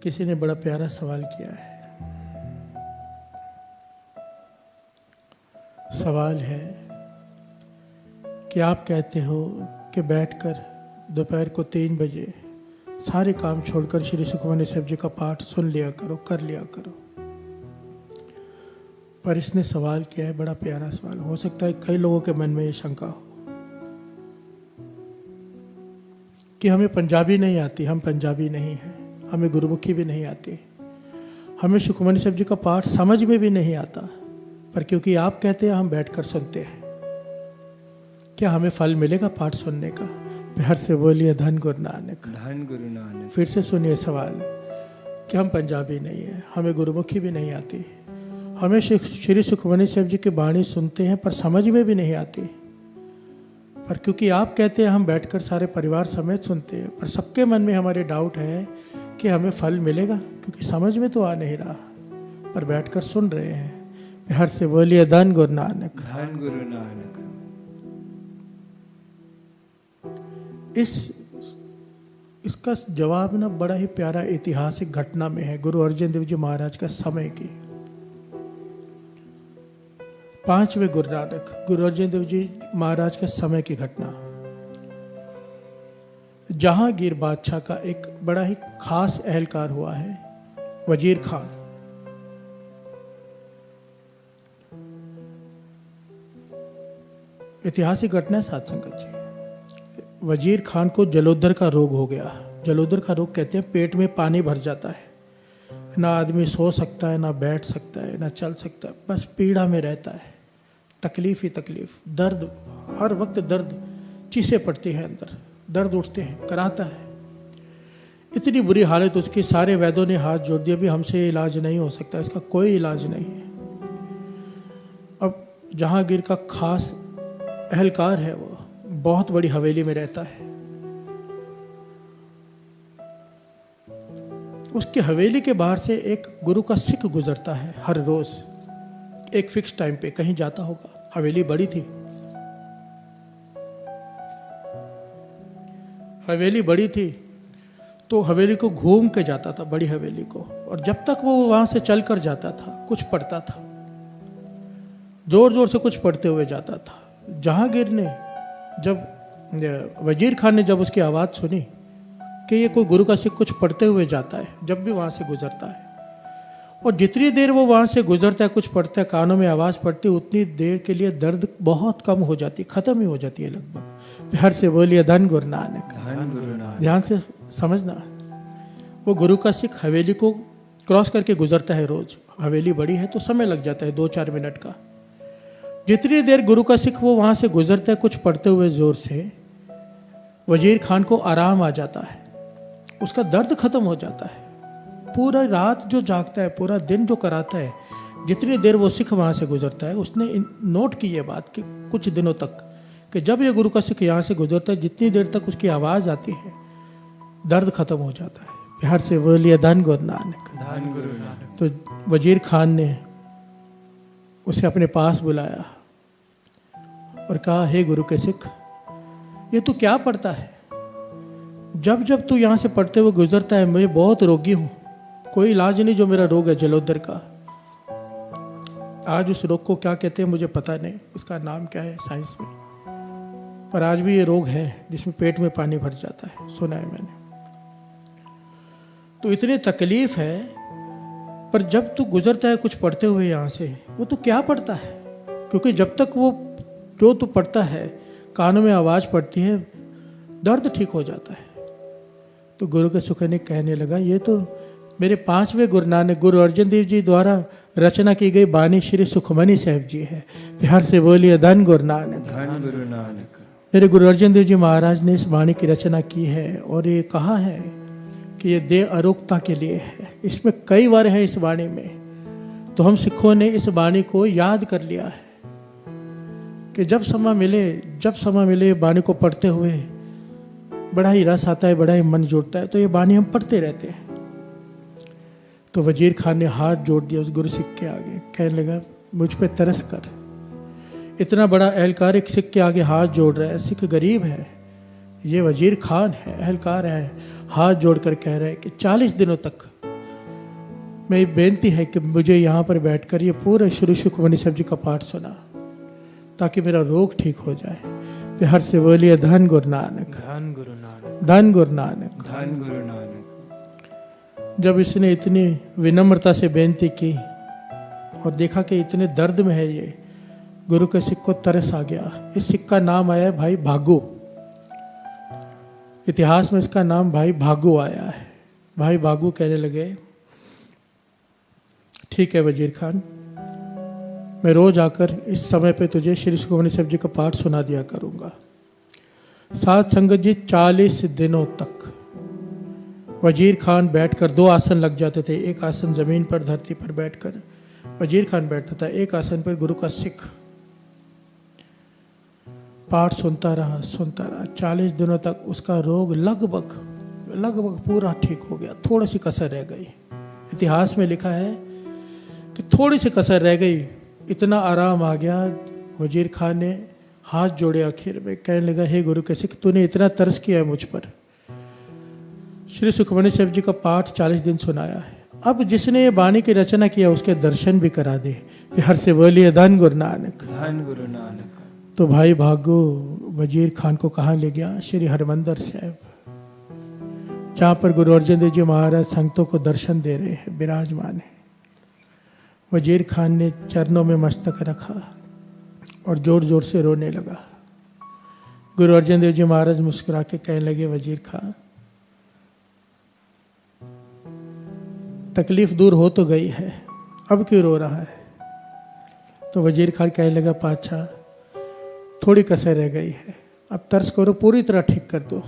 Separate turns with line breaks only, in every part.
किसी ने बड़ा प्यारा सवाल किया है। सवाल है कि आप कहते हो कि बैठकर दोपहर को 3 बजे सारे काम छोड़कर श्री सुखमनी साहब जी का पाठ सुन लिया करो, कर लिया करो। पर इसने सवाल किया है, बड़ा प्यारा सवाल। हो सकता है कई लोगों के मन में ये शंका हो कि हमें पंजाबी नहीं आती, हम पंजाबी नहीं हैं, हमें गुरुमुखी भी नहीं आती, हमें सुखमनी साहब जी का पाठ समझ में भी नहीं आता, पर क्योंकि आप कहते हैं हम बैठकर सुनते हैं, क्या हमें फल मिलेगा पाठ सुनने का? प्यार से बोलिए धन गुरु नानक,
धन गुरु नानक।
फिर से सुनिए सवाल कि हम पंजाबी नहीं हैं, हमें गुरुमुखी भी नहीं आती, हमें श्री सुखमनी साहब जी की बाणी सुनते हैं पर समझ में भी नहीं आती, पर क्योंकि आप कहते हैं हम बैठकर सारे परिवार समेत सुनते हैं, पर सबके मन में हमारे डाउट है कि हमें फल मिलेगा, क्योंकि समझ में तो आ नहीं रहा पर बैठकर सुन रहे हैं। प्यार से बोलिए धन गुरु नानक,
धन गुरु नानक।
इसका जवाब ना बड़ा ही प्यारा ऐतिहासिक घटना में है, गुरु अर्जन देव जी महाराज का समय की। 5वें गुरु नानक गुरु अर्जन देव जी महाराज के समय की घटना। जहांगीर बादशाह का एक बड़ा ही खास एहलकार हुआ है, वजीर खान। ऐतिहासिक घटना है साध संगत जी। वजीर खान को जलोदर का रोग हो गया। जलोदर का रोग कहते हैं पेट में पानी भर जाता है, ना आदमी सो सकता है, ना बैठ सकता है, ना चल सकता है, बस पीड़ा में रहता है, तकलीफ ही तकलीफ, दर्द, हर वक्त दर्द, चीसें पड़ती हैं अंदर, दर्द उठते हैं, कराता है। इतनी बुरी हालत उसकी, सारे वैद्यों ने हाथ जोड़ दिया, भी हमसे इलाज नहीं हो सकता, इसका कोई इलाज नहीं है। अब जहांगीर का खास एहलकार है, वो बहुत बड़ी हवेली में रहता है। उसकी हवेली के बाहर से एक गुरु का सिख गुजरता है हर रोज, एक फिक्स टाइम पे कहीं जाता होगा। हवेली बड़ी थी, हवेली बड़ी थी तो हवेली को घूम के जाता था, बड़ी हवेली को, और जब तक वो वहां से चल कर जाता था कुछ पढ़ता था, जोर जोर से कुछ पढ़ते हुए जाता था। जहांगीर ने जब वजीर खान ने जब उसकी आवाज़ सुनी कि ये कोई गुरु का सिख कुछ पढ़ते हुए जाता है, जब भी वहाँ से गुजरता है, और जितनी देर वो वहाँ से गुजरता है कुछ पढ़ता है, कानों में आवाज़ पड़ती है, उतनी देर के लिए दर्द बहुत कम हो जाती है, ख़त्म ही हो जाती है लगभग। प्यार से बोलिए धन गुरु नानक,
धन गुरु नानक।
ध्यान से समझना। वो गुरु का सिख हवेली को क्रॉस करके गुजरता है रोज़। हवेली बड़ी है तो समय लग जाता है 2-4 मिनट का। जितनी देर गुरु का सिख वो वहाँ से गुजरता है कुछ पढ़ते हुए जोर से, वजीर खान को आराम आ जाता है, उसका दर्द खत्म हो जाता है। पूरा रात जो जागता है, पूरा दिन जो कराता है, जितनी देर वो सिख वहाँ से गुजरता है, उसने नोट की ये बात कि कुछ दिनों तक कि जब ये गुरु का सिख यहाँ से गुजरता है, जितनी देर तक उसकी आवाज़ आती है दर्द खत्म हो जाता है। प्यार से बोलिए धन गुरु नानक,
धन गुरु नानक।
तो वजीर खान ने उसे अपने पास बुलाया और कहा, हे गुरु के सिख, ये तू क्या पढ़ता है? जब जब तू यहाँ से पढ़ते हुए गुजरता है, मैं बहुत रोगी हूँ, कोई इलाज नहीं जो मेरा रोग है जलोदर का। आज उस रोग को क्या कहते हैं मुझे पता नहीं, उसका नाम क्या है साइंस में, पर आज भी ये रोग है जिसमें पेट में पानी भर जाता है, सुना है मैंने। तो इतनी तकलीफ है, पर जब तू गुजरता है कुछ पढ़ते हुए यहाँ से, वो तू क्या पढ़ता है? क्योंकि जब तक वो जो तू पढ़ता है कानों में आवाज़ पड़ती है, दर्द ठीक हो जाता है। तो गुरु के सुख ने कहने लगा, ये तो मेरे 5वें गुरु नानक गुरु अर्जन देव जी द्वारा रचना की गई बानी श्री सुखमनी साहब जी है। प्यार से बोलिए धन गुरु नानक,
धन गुरु नानक।
मेरे गुरु अर्जन देव जी महाराज ने इस बाणी की रचना की है, और ये कहा है कि ये देह अरोगता के लिए है। इसमें कई बार है इस बाणी में, तो हम सिखों ने इस बाणी को याद कर लिया है कि जब समय मिले बाणी को पढ़ते हुए बड़ा ही रस आता है, बड़ा ही मन जुड़ता है, तो ये बाणी हम पढ़ते रहते हैं। तो वजीर खान ने हाथ जोड़ दिया उस गुरु सिख के आगे, कहने लगा, मुझ पे तरस कर। इतना बड़ा एहलकार एक सिख के आगे हाथ जोड़ रहा है, सिख गरीब है, ये वजीर खान है, एहलकार है, हाथ जोड़कर कह रहे हैं कि 40 दिनों तक मेरी बेनती है कि मुझे यहाँ पर बैठकर ये पूरे श्री सुखमनी साहब जी का पाठ सुना, ताकि मेरा रोग ठीक हो जाए। प्यार से बोलिए धन गुरु नानक,
धन गुरु नानक,
धन गुरु नानक।
धन गुरु नानक।
जब इसने इतनी विनम्रता से बेनती की और देखा कि इतने दर्द में है ये, गुरु के सिख को तरस आ गया। इस सिख का नाम आया है भाई भागू, इतिहास में इसका नाम भाई भागू आया है। भाई भागू कहने लगे, ठीक है वजीर खान, मैं रोज आकर इस समय पे तुझे श्री सुखमनी साहब जी का पाठ सुना दिया करूंगा। साथ संगत जी 40 दिनों तक वजीर खान बैठकर, 2 आसन लग जाते थे, एक आसन जमीन पर धरती पर बैठकर वजीर खान बैठता था, एक आसन पर गुरु का सिख पाठ सुनता रहा 40 दिनों तक। उसका रोग लगभग पूरा ठीक हो गया, थोड़ी सी कसर रह गई। इतिहास में लिखा है कि थोड़ी सी कसर रह गई, इतना आराम आ गया। वजीर खान ने हाथ जोड़े आखिर में, कहने लगा, हे गुरु के सिख, तूने इतना तरस किया है मुझ पर, श्री सुखमनी साहब जी का पाठ 40 दिन सुनाया है, अब जिसने ये वाणी की रचना किया उसके दर्शन भी करा दे। प्यार से बोलिए धन गुरु नानक,
धन गुरु नानक।
तो भाई भागो वजीर खान को कहाँ ले गया? श्री हरमंदिर साहब, जहाँ पर गुरु अर्जन देव जी महाराज संगतों को दर्शन दे रहे हैं, विराजमान है। वजीर खान ने चरणों में मस्तक रखा और जोर जोर से रोने लगा। गुरु अर्जन देव जी महाराज मुस्कुरा के कहने लगे, वजीर खान, तकलीफ दूर हो तो गई है, अब क्यों रो रहा है? तो वजीर खान कहने लगा, पातशाह, थोड़ी कसर रह गई है, अब तरस करो, पूरी तरह ठीक कर दो,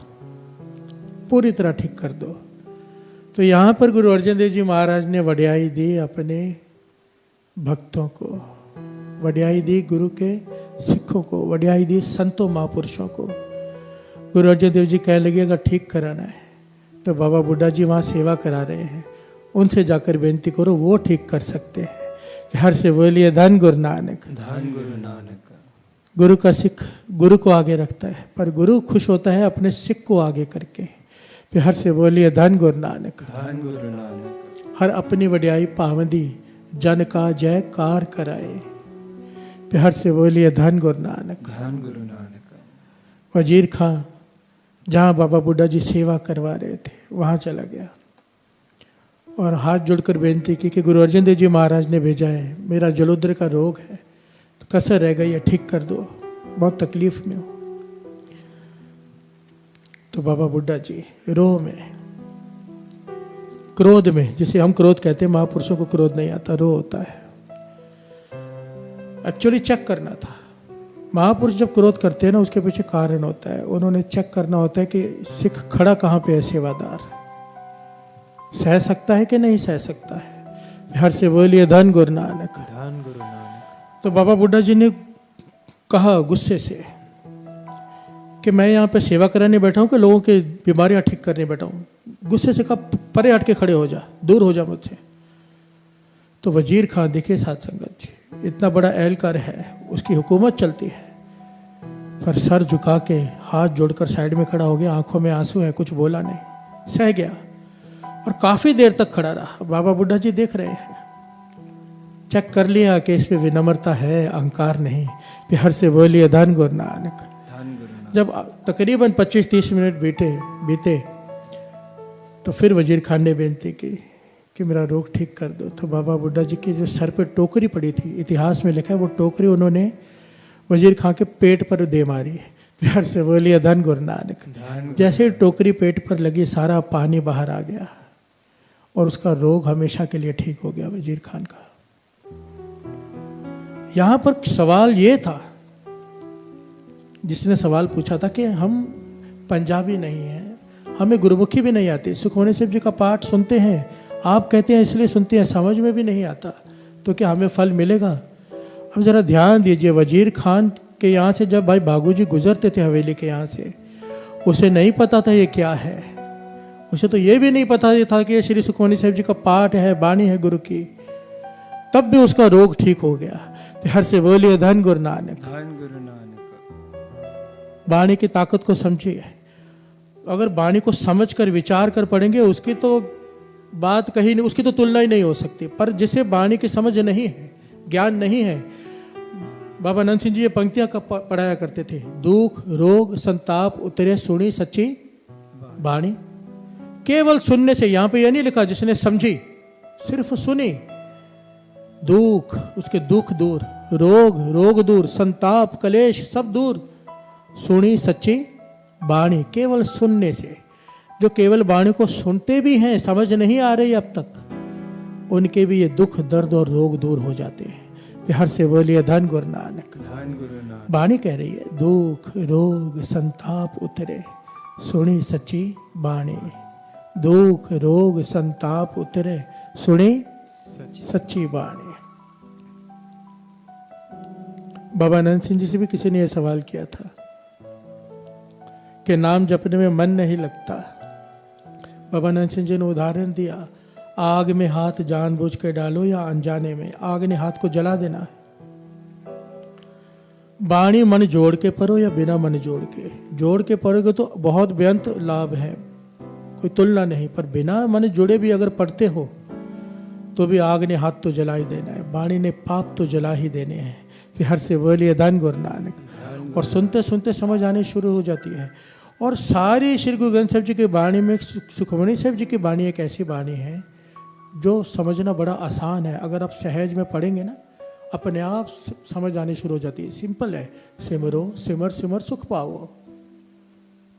पूरी तरह ठीक कर दो। तो यहाँ पर गुरु अर्जन देव जी महाराज ने वड्याई दी अपने भक्तों को, वड्याई दी गुरु के सिखों को, वड्याई दी संतों महापुरुषों को। गुरु अर्जन देव जी कहने लगे, अगर ठीक कराना है तो बाबा बुड्ढा जी वहाँ सेवा करा रहे हैं, उनसे जाकर बेनती करो, वो ठीक कर सकते हैं। प्यार से बोलिए धन गुरु नानक,
धन गुरु नानक।
गुरु का सिख गुरु को आगे रखता है, पर गुरु खुश होता है अपने सिख को आगे करके। प्यार से बोलिए धन गुरु नानक,
धन गुरु नानक।
हर अपनी वड्याई पावंदी जन का जयकार कराए। प्यार से बोलिए धन गुरु नानक,
धन गुरु नानक।
वजीर खां जहाँ बाबा बुड्ढा जी सेवा करवा रहे थे वहाँ चला गया और हाथ जोड़कर बेनती की कि गुरु अर्जन देव जी महाराज ने भेजा है, मेरा जलोदर का रोग है, तो कसर रह गई है, ठीक कर दो, बहुत तकलीफ में हूँ। तो बाबा बुड्ढा जी रोह में, क्रोध में, जिसे हम क्रोध कहते हैं, महापुरुषों को क्रोध नहीं आता, रोह होता है। एक्चुअली चेक करना था, महापुरुष जब क्रोध करते हैं ना उसके पीछे कारण होता है। उन्होंने चेक करना होता है कि सिख खड़ा कहाँ पे है, सेवादार सह सकता है कि नहीं सह सकता है। प्यार से बोलिए धन गुरु नानक,
धन गुरु नानक।
तो बाबा बुड्ढा जी ने कहा गुस्से से कि मैं यहाँ पे सेवा कराने बैठा हूँ कि लोगों की बीमारियाँ ठीक करने बैठा हूँ? गुस्से से कहा, परे हट के खड़े हो जा, दूर हो जा मुझसे। तो वजीर खान देखिए साथ संगत जी, इतना बड़ा एहलकार है, उसकी हुकूमत चलती है, पर सर झुका के हाथ जोड़कर साइड में खड़ा हो गया, आंखों में आंसू है, कुछ बोला नहीं, सह गया और काफी देर तक खड़ा रहा। बाबा बुड्ढा जी देख रहे हैं, चेक कर लिया कि इसमें विनम्रता है, अहंकार नहीं। प्यार से बोलिए धन गुरु नानक,
धन गुरु नानक।
जब तकरीबन 25-30 मिनट बीते तो फिर वजीर खान ने बेनती की कि मेरा रोग ठीक कर दो। तो बाबा बुड्ढा जी की जो सर पे टोकरी पड़ी थी, इतिहास में लिखा है, वो टोकरी उन्होंने वजीर खान के पेट पर दे मारी। प्यार से बोलिए धन गुरु नानक। जैसे ही टोकरी पेट पर लगी, सारा पानी बाहर आ गया और उसका रोग हमेशा के लिए ठीक हो गया वजीर खान का। यहां पर सवाल ये था, जिसने सवाल पूछा था कि हम पंजाबी नहीं हैं, हमें गुरुमुखी भी नहीं आती, सुखमनी साहब जी का पाठ सुनते हैं, आप कहते हैं इसलिए सुनते हैं, समझ में भी नहीं आता, तो क्या हमें फल मिलेगा? अब जरा ध्यान दीजिए, वजीर खान के यहाँ से जब भाई भागू जी गुजरते थे हवेली के यहाँ से, उसे नहीं पता था ये क्या है, उसे तो ये भी नहीं पता था कि ये श्री सुखमनी साहब जी का पाठ है, वाणी है गुरु की, तब भी उसका रोग ठीक हो गया। प्यार से बोलिए धन गुरु नानक,
धन गुरु नानक।
वाणी की ताकत को समझिए। अगर वाणी को समझ कर विचार कर पढ़ेंगे, उसकी तो बात कहीं नहीं, उसकी तो तुलना ही नहीं हो सकती। पर जिसे वाणी की समझ नहीं है, ज्ञान नहीं है, बाबा नंद सिंह जी ये पंक्तियां पढ़ाया करते थे, दुख रोग संताप उतरे सुनी सच्ची वाणी। केवल सुनने से, यहां पे यह नहीं लिखा जिसने समझी, सिर्फ सुनी, दुख उसके दुख दूर, रोग दूर, संताप कलेश सब दूर, सुनी सच्ची वाणी। केवल सुनने से, जो केवल वाणी को सुनते भी हैं, समझ नहीं आ रही अब तक, उनके भी ये दुख दर्द और रोग दूर हो जाते हैं। प्यार से बोलिए धन गुरु नानक।
धन गुरु नानक।
वाणी कह रही है, दुख रोग संताप उतरे सुनी सच्ची वाणी। दुख रोग संताप उतरे सुनी सच्ची वाणी। बाबा नंद सिंह जी से भी किसी ने यह सवाल किया था कि नाम जपने में मन नहीं लगता। बाबा नंद सिंह जी ने उदाहरण दिया, आग में हाथ जानबूझ के डालो या अनजाने में, आग ने हाथ को जला देना है। वाणी मन जोड़ के पढ़ो या बिना मन जोड़ के, जोड़ के पढ़ोगे तो बहुत बेअंत लाभ है, कोई तुलना नहीं। पर बिना मन जुड़े भी अगर पढ़ते हो तो भी आग ने हाथ तो जला ही देना है, वाणी ने पाप तो जला ही देने हैं। प्यार से बोलिए धन गुरु नानक। और सुनते सुनते समझ आनी शुरू हो जाती है। और सारी श्री गुरु ग्रंथ साहिब जी की वाणी में सुखमणि साहिब जी की वाणी एक ऐसी वाणी है जो समझना बड़ा आसान है। अगर आप सहज में पढ़ेंगे ना, अपने आप समझ आनी शुरू हो जाती है। सिंपल है, सिमरो सिमर सिमर सुख पाओ,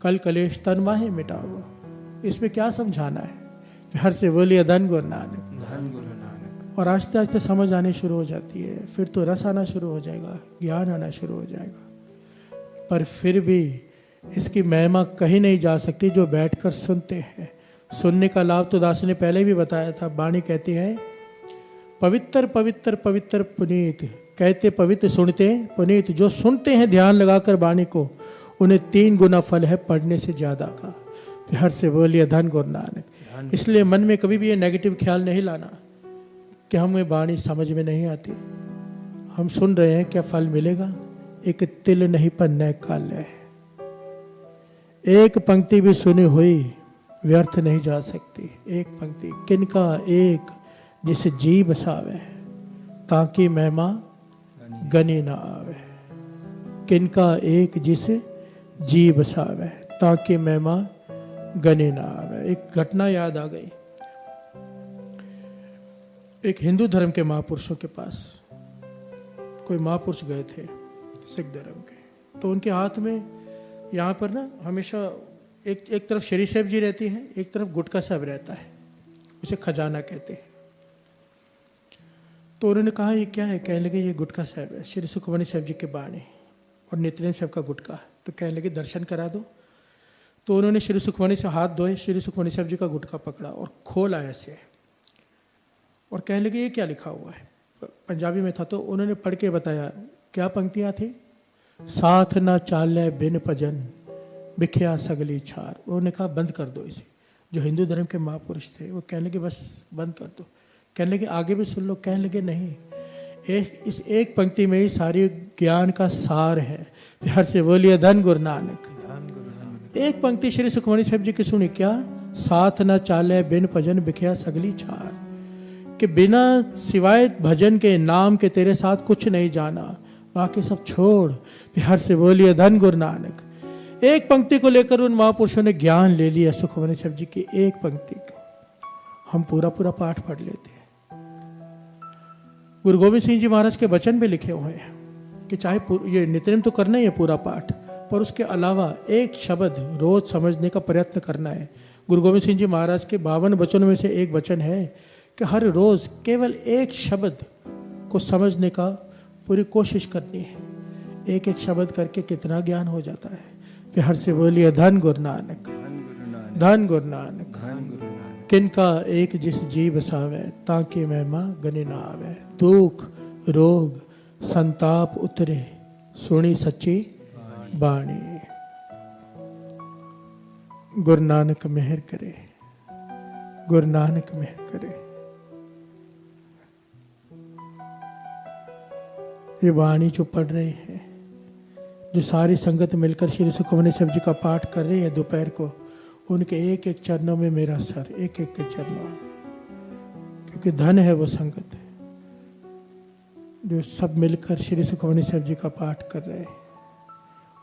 कल कलेश तन माहे मिटाओ। इसमें क्या समझाना है? प्यार से बोलिए धन गुरु नानक।
धन गुरु नानक।
और आस्ते आस्ते समझ आनी शुरू हो जाती है, फिर तो रस आना शुरू हो जाएगा, ज्ञान आना शुरू हो जाएगा। पर फिर भी इसकी महिमा कहीं नहीं जा सकती जो बैठकर सुनते हैं। सुनने का लाभ तो दास ने पहले भी बताया था। वाणी कहती है, पवित्र पवित्र पवित्र पुनीत, कहते पवित्र सुनते पुनीत। जो सुनते हैं ध्यान लगाकर वाणी को, उन्हें 3 गुना फल है पढ़ने से ज्यादा का। प्यार से बोलिए धन गुरु नानक। इसलिए मन में कभी भी ये नेगेटिव ख्याल नहीं लाना कि हमें वाणी समझ में नहीं आती। हम सुन रहे हैं, क्या फल मिलेगा? एक तिल नहीं पर नैक काल है। एक पंक्ति भी सुनी हुई व्यर्थ नहीं जा सकती। एक पंक्ति, किनका एक जिस जी बसावे, ताकि महिमा गनी ना आवे। किनका एक जिस जी बसावे, ताकि महिमा गनी ना आवे। एक घटना याद आ गई। एक हिंदू धर्म के महापुरुषों के पास कोई महापुरुष गए थे, सिख धर्म के। तो उनके हाथ में यहाँ पर ना हमेशा एक तरफ श्री साहिब जी रहती है, एक तरफ गुटका साहब रहता है, उसे खजाना कहते हैं। तो उन्होंने कहा ये क्या है? कहने लगे ये गुटका साहब है, श्री सुखमणि साहब जी के बाणी और नित्यनेम साहब का गुटका। तो कहने लगे दर्शन करा दो। तो उन्होंने श्री सुखमणि से हाथ धोए, श्री सुखमणि साहब जी का गुटका पकड़ा और खोला ऐसे, और कहने लगे ये क्या लिखा हुआ है? पंजाबी में था। तो उन्होंने पढ़ के बताया, क्या पंक्तियाँ थी? साथ ना चाले बिन भजन बिख्या सगली छार। उन्होंने कहा बंद कर दो इसे। जो हिंदू धर्म के महापुरुष थे वो कहने लगे बस बंद कर दो। कहने लगे आगे भी सुन लो। कहने लगे नहीं, इस एक पंक्ति में ही सारी ज्ञान का सार है। प्यार से बोलिए धन गुरु नानक। एक पंक्ति श्री सुखमणि साहब जी की सुनी, क्या? साथ न चाले बिन भजन बिख्या सगली छार। कि बिना सिवाय भजन के, नाम के तेरे साथ कुछ नहीं जाना, बाकी सब छोड़। प्यार से बोलिए धन गुरु नानक। एक पंक्ति को लेकर उन महापुरुषों ने ज्ञान ले लिया। सुखमणि साहब जी की एक पंक्ति को हम पूरा पूरा पाठ पढ़ लेते हैं। गुरु गोविंद सिंह जी महाराज के वचन भी लिखे हुए हैं कि चाहे ये नित्यनेम तो करना ही है पूरा पाठ, पर उसके अलावा एक शब्द रोज समझने का प्रयत्न करना है। गुरु गोविंद सिंह जी महाराज के 52 वचनों में से एक वचन है कि हर रोज केवल एक शब्द को समझने का पूरी कोशिश करनी है। एक एक शब्द करके कितना ज्ञान हो जाता है। प्यार से बोलिए धन गुरु नानक। धन गुरु नानक। किनका एक जिस जी बसावे, ताकि महिमा गनी ना आवे। दुख रोग संताप उतरे, सुनी सच्ची बाणी। गुरु नानक मेहर करे, गुरु नानक मेहर करे। ये वाणी जो पढ़ रहे हैं, जो सारी संगत मिलकर श्री सुखमणि साहब जी का पाठ कर रही है दोपहर को, उनके एक एक चरणों में मेरा सर, एक एक के चरणों में क्योंकि धन है वो संगत है जो सब मिलकर श्री सुखमनी साहब जी का पाठ कर रहे हैं।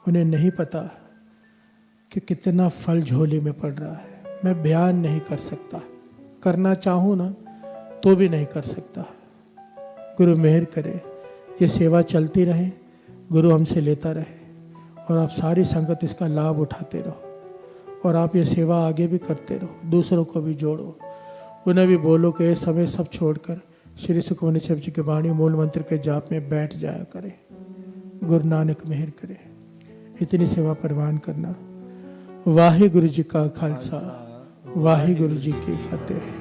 उन्हें नहीं पता कि कितना फल झोली में पड़ रहा है। मैं बयान नहीं कर सकता, करना चाहूँ ना तो भी नहीं कर सकता। गुरु मेहर करे, ये सेवा चलती रहे, गुरु हमसे लेता रहे और आप सारी संगत इसका लाभ उठाते रहो और आप ये सेवा आगे भी करते रहो, दूसरों को भी जोड़ो। उन्हें भी बोलो कि इस समय सब छोड़कर श्री सुखमनी साहब जी के वाणी मूल मंत्र के जाप में बैठ जाया करें। गुरु नानक मेहर करे। इतनी सेवा परवान करना। वाहे गुरु जी का खालसा, वाहे गुरु जी की फतेह।